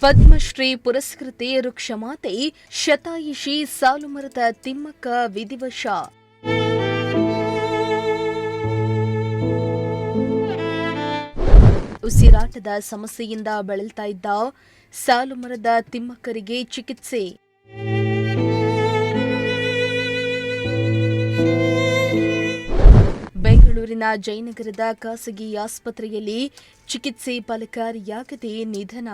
ಪದ್ಮಶ್ರೀ ಪುರಸ್ಕೃತೆ ವೃಕ್ಷಮಾತೆ ಶತಾಯುಷಿ ಸಾಲುಮರದ ತಿಮ್ಮಕ್ಕ ವಿಧಿವಶ. ಉಸಿರಾಟದ ಸಮಸ್ಯೆಯಿಂದ ಬಳಲ್ತಾ ಇದ್ದ ಸಾಲುಮರದ ತಿಮ್ಮಕ್ಕರಿಗೆ ಚಿಕಿತ್ಸೆ. ಬೆಂಗಳೂರಿನ ಜಯನಗರದ ಖಾಸಗಿ ಆಸ್ಪತ್ರೆಯಲ್ಲಿ ಚಿಕಿತ್ಸೆ ಫಲಕಾರಿಯಾಗದೆ ನಿಧನ.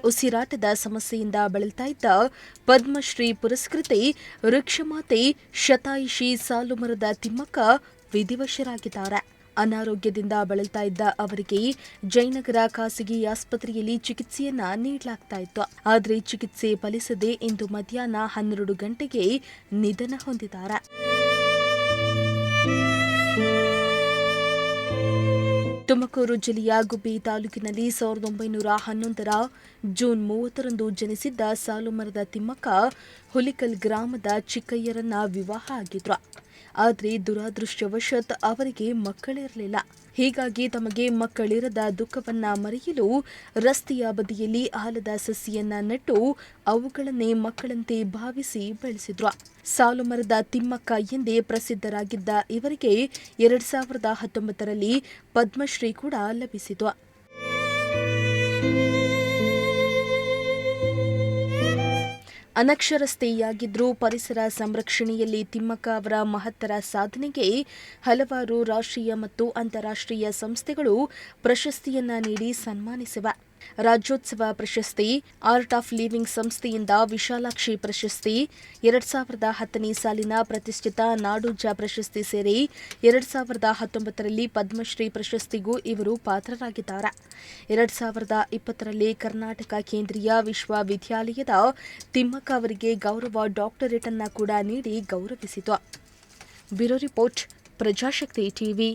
ಉಸಿರಾಟದ ಸಮಸ್ಯೆಯಿಂದ ಬಳಲ್ತಾ ಇದ್ದ ಪದ್ಮಶ್ರೀ ಪುರಸ್ಕೃತೆ ವೃಕ್ಷಮಾತೆ ಶತಾಯುಷಿ ಸಾಲುಮರದ ತಿಮ್ಮಕ್ಕ ವಿಧಿವಶರಾಗಿದ್ದಾರೆ. ಅನಾರೋಗ್ಯದಿಂದ ಬಳಲ್ತಾ ಇದ್ದ ಅವರಿಗೆ ಜಯನಗರ ಖಾಸಗಿ ಆಸ್ಪತ್ರೆಯಲ್ಲಿ ಚಿಕಿತ್ಸೆಯನ್ನ ನೀಡಲಾಗ್ತಾ ಇತ್ತು. ಆದರೆ ಚಿಕಿತ್ಸೆ ಫಲಿಸದೆ ಇಂದು ಮಧ್ಯಾಹ್ನ 12 ಗಂಟೆಗೆ ನಿಧನ ಹೊಂದಿದ್ದಾರೆ. ತುಮಕೂರು ಜಿಲ್ಲೆಯ ಗುಬ್ಬಿ ತಾಲೂಕಿನಲ್ಲಿ 1911ರ ಜೂನ್ 30ರಂದು ಜನಿಸಿದ್ದ ಸಾಲುಮರದ ತಿಮ್ಮಕ್ಕ ಹುಲಿಕಲ್ ಗ್ರಾಮದ ಚಿಕ್ಕಯ್ಯರನ್ನ ವಿವಾಹ ಆಗಿದ್ರು. ಆದರೆ ದುರಾದೃಷ್ಟವಶಾತ್ ಅವರಿಗೆ ಮಕ್ಕಳಿರಲಿಲ್ಲ. ಹೀಗಾಗಿ ತಮಗೆ ಮಕ್ಕಳಿರದ ದುಃಖವನ್ನ ಮರೆಯಲು ರಸ್ತೆಯ ಬದಿಯಲ್ಲಿ ಆಲದ ಸಸಿಯನ್ನ ನೆಟ್ಟು ಅವುಗಳನ್ನೇ ಮಕ್ಕಳಂತೆ ಭಾವಿಸಿ ಬೆಳೆಸಿದ್ರು. ಸಾಲುಮರದ ತಿಮ್ಮಕ್ಕ ಎಂದೇ ಪ್ರಸಿದ್ಧರಾಗಿದ್ದ ಇವರಿಗೆ 2019ರಲ್ಲಿ ಪದ್ಮಶ್ರೀ ಕೂಡ ಲಭಿಸಿತು. ಅನಕ್ಷರಸ್ಥೆಯಾಗಿದ್ರೂ ಪರಿಸರ ಸಂರಕ್ಷಣೆಯಲ್ಲಿ ತಿಮ್ಮಕ್ಕ ಅವರ ಮಹತ್ತರ ಸಾಧನೆಗೆ ಹಲವಾರು ರಾಷ್ಟ್ರೀಯ ಮತ್ತು ಅಂತಾರಾಷ್ಟ್ರೀಯ ಸಂಸ್ಥೆಗಳು ಪ್ರಶಸ್ತಿಯನ್ನ ನೀಡಿ ಸನ್ಮಾನಿಸಿವೆ. ರಾಜ್ಯೋತ್ಸವ ಪ್ರಶಸ್ತಿ, ಆರ್ಟ್ ಆಫ್ ಲಿವಿಂಗ್ ಸಂಸ್ಥೆಯಿಂದ ವಿಶಾಲಾಕ್ಷಿ ಪ್ರಶಸ್ತಿ, 2010ನೇ ಸಾಲಿನ ಪ್ರತಿಷ್ಠಿತ ನಾಡೋಜ ಪ್ರಶಸ್ತಿ ಸೇರಿ 2019ರಲ್ಲಿ ಪದ್ಮಶ್ರೀ ಪ್ರಶಸ್ತಿಗೂ ಇವರು ಪಾತ್ರರಾಗಿದ್ದಾರೆ. 2020ರಲ್ಲಿ ಕರ್ನಾಟಕ ಕೇಂದ್ರೀಯ ವಿಶ್ವವಿದ್ಯಾಲಯದ ತಿಮ್ಮಕ್ಕ ಅವರಿಗೆ ಗೌರವ ಡಾಕ್ಟರೇಟ್ ಅನ್ನು ಕೂಡ ನೀಡಿ ಗೌರವಿಸಿತು. Bureau report, Prajashakti TV.